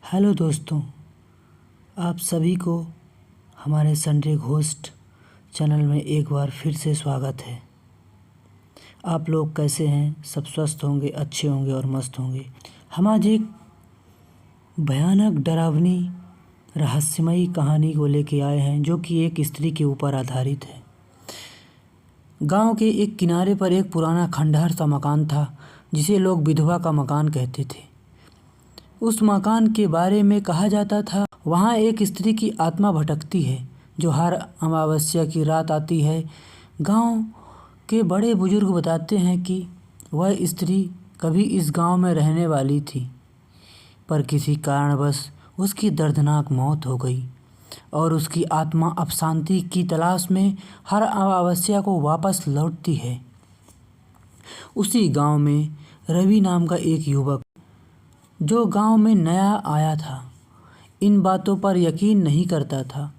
Hello दोस्तों, आप सभी को हमारे संडे घोस्ट चैनल में एक बार फिर से स्वागत है। आप लोग कैसे हैं? सब स्वस्थ होंगे, अच्छे होंगे और मस्त होंगे। हम आज एक भयानक डरावनी रहस्यमयी कहानी को लेके आए हैं जो कि एक स्त्री के ऊपर आधारित है। गांव के एक किनारे पर एक पुराना खंडहर सा मकान था जिसे लोग विधवा का मकान कहते थे। उस मकान के बारे में कहा जाता था वहाँ एक स्त्री की आत्मा भटकती है जो हर अमावस्या की रात आती है। गांव के बड़े बुजुर्ग बताते हैं कि वह स्त्री कभी इस गांव में रहने वाली थी, पर किसी कारणवश उसकी दर्दनाक मौत हो गई और उसकी आत्मा अब शांति की तलाश में हर अमावस्या को वापस लौटती है। उसी गांव में रवि नाम का एक युवक जो गांव में नया आया था इन बातों पर यकीन नहीं करता था।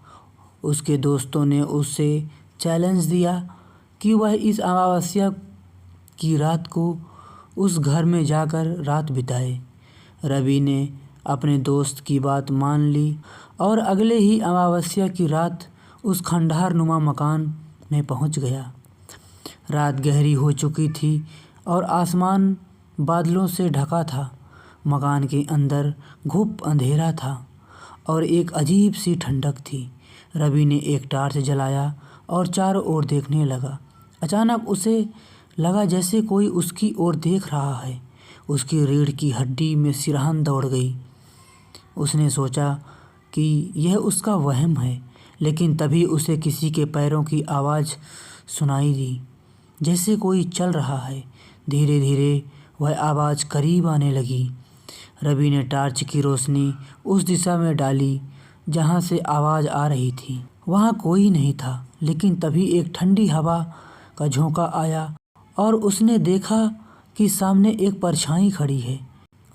उसके दोस्तों ने उसे चैलेंज दिया कि वह इस अमावस्या की रात को उस घर में जाकर रात बिताए। रवि ने अपने दोस्त की बात मान ली और अगले ही अमावस्या की रात उस खंडहर नुमा मकान में पहुंच गया। रात गहरी हो चुकी थी और आसमान बादलों से ढका था। मकान के अंदर घुप अंधेरा था और एक अजीब सी ठंडक थी। रवि ने एक टार्च जलाया और चारों ओर देखने लगा। अचानक उसे लगा जैसे कोई उसकी ओर देख रहा है। उसकी रीढ़ की हड्डी में सिरहन दौड़ गई। उसने सोचा कि यह उसका वहम है, लेकिन तभी उसे किसी के पैरों की आवाज़ सुनाई दी, जैसे कोई चल रहा है। धीरे धीरे वह आवाज़ करीब आने लगी। रवि ने टार्च की रोशनी उस दिशा में डाली जहां से आवाज़ आ रही थी। वहां कोई नहीं था, लेकिन तभी एक ठंडी हवा का झोंका आया और उसने देखा कि सामने एक परछाई खड़ी है।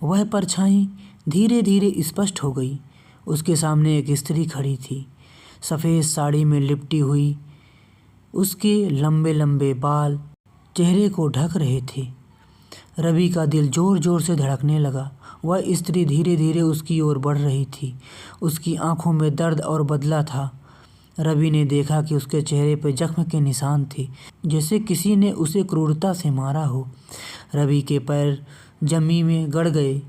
वह परछाई धीरे धीरे स्पष्ट हो गई। उसके सामने एक स्त्री खड़ी थी, सफ़ेद साड़ी में लिपटी हुई। उसके लंबे लंबे बाल चेहरे को ढक रहे थे। रवि का दिल ज़ोर ज़ोर से धड़कने लगा। वह स्त्री धीरे धीरे उसकी ओर बढ़ रही थी। उसकी आंखों में दर्द और बदला था। रवि ने देखा कि उसके चेहरे पर जख्म के निशान थे, जैसे किसी ने उसे क्रूरता से मारा हो। रवि के पैर जमीन में गड़ गए।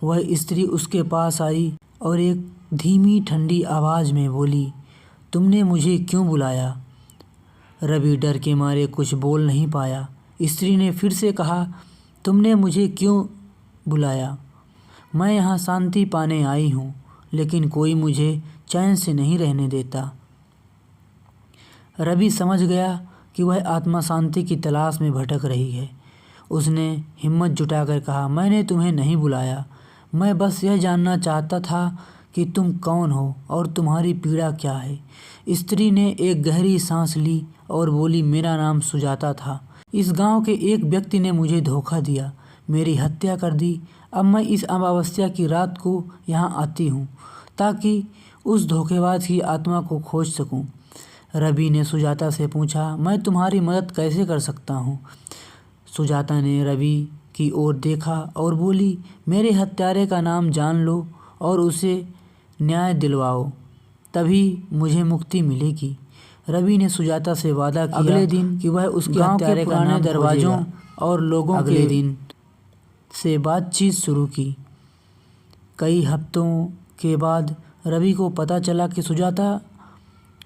वह स्त्री उसके पास आई और एक धीमी ठंडी आवाज़ में बोली, तुमने मुझे क्यों बुलाया? रवि डर के मारे कुछ बोल नहीं पाया। स्त्री ने फिर से कहा, तुमने मुझे क्यों बुलाया? मैं यहाँ शांति पाने आई हूँ, लेकिन कोई मुझे चैन से नहीं रहने देता। रवि समझ गया कि वह आत्मा शांति की तलाश में भटक रही है। उसने हिम्मत जुटाकर कहा, मैंने तुम्हें नहीं बुलाया। मैं बस यह जानना चाहता था कि तुम कौन हो और तुम्हारी पीड़ा क्या है। स्त्री ने एक गहरी सांस ली और बोली, मेरा नाम सुजाता था। इस गांव के एक व्यक्ति ने मुझे धोखा दिया, मेरी हत्या कर दी। अब मैं इस अमावस्या की रात को यहाँ आती हूँ ताकि उस धोखेबाज की आत्मा को खोज सकूँ। रवि ने सुजाता से पूछा, मैं तुम्हारी मदद कैसे कर सकता हूँ? सुजाता ने रवि की ओर देखा और बोली, मेरे हत्यारे का नाम जान लो और उसे न्याय दिलवाओ, तभी मुझे मुक्ति मिलेगी। रवि ने सुजाता से वादा किया अगले दिन कि वह उसके हत्यारे का नाम दरवाज़ों और लोगों अगले दिन से बातचीत शुरू की। कई हफ्तों के बाद रवि को पता चला कि सुजाता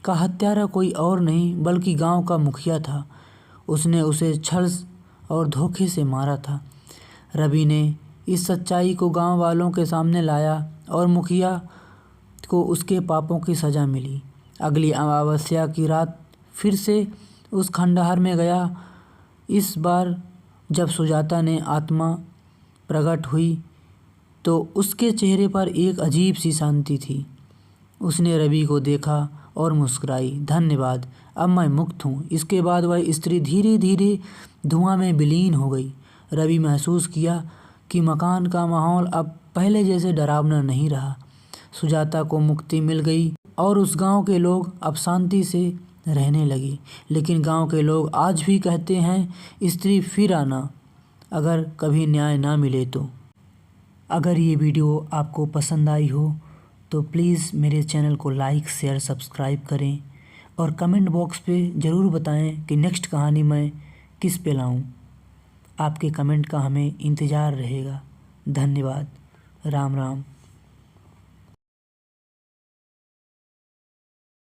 का हत्यारा कोई और नहीं बल्कि गांव का मुखिया था। उसने उसे छल और धोखे से मारा था। रवि ने इस सच्चाई को गांव वालों के सामने लाया और मुखिया को उसके पापों की सज़ा मिली। अगली अमावस्या की रात फिर से उस खंडहर में गया। इस बार जब सुजाता ने आत्मा प्रकट हुई तो उसके चेहरे पर एक अजीब सी शांति थी। उसने रवि को देखा और मुस्कुराई, धन्यवाद, अब मैं मुक्त हूँ। इसके बाद वह स्त्री धीरे धीरे धुआं में विलीन हो गई। रवि महसूस किया कि मकान का माहौल अब पहले जैसे डरावना नहीं रहा। सुजाता को मुक्ति मिल गई और उस गांव के लोग अब शांति से रहने लगे। लेकिन गांव के लोग आज भी कहते हैं, स्त्री फिर आना अगर कभी न्याय ना मिले तो। अगर ये वीडियो आपको पसंद आई हो तो प्लीज़ मेरे चैनल को लाइक शेयर सब्सक्राइब करें और कमेंट बॉक्स पे ज़रूर बताएं कि नेक्स्ट कहानी मैं किस पे लाऊं। आपके कमेंट का हमें इंतज़ार रहेगा। धन्यवाद। राम राम।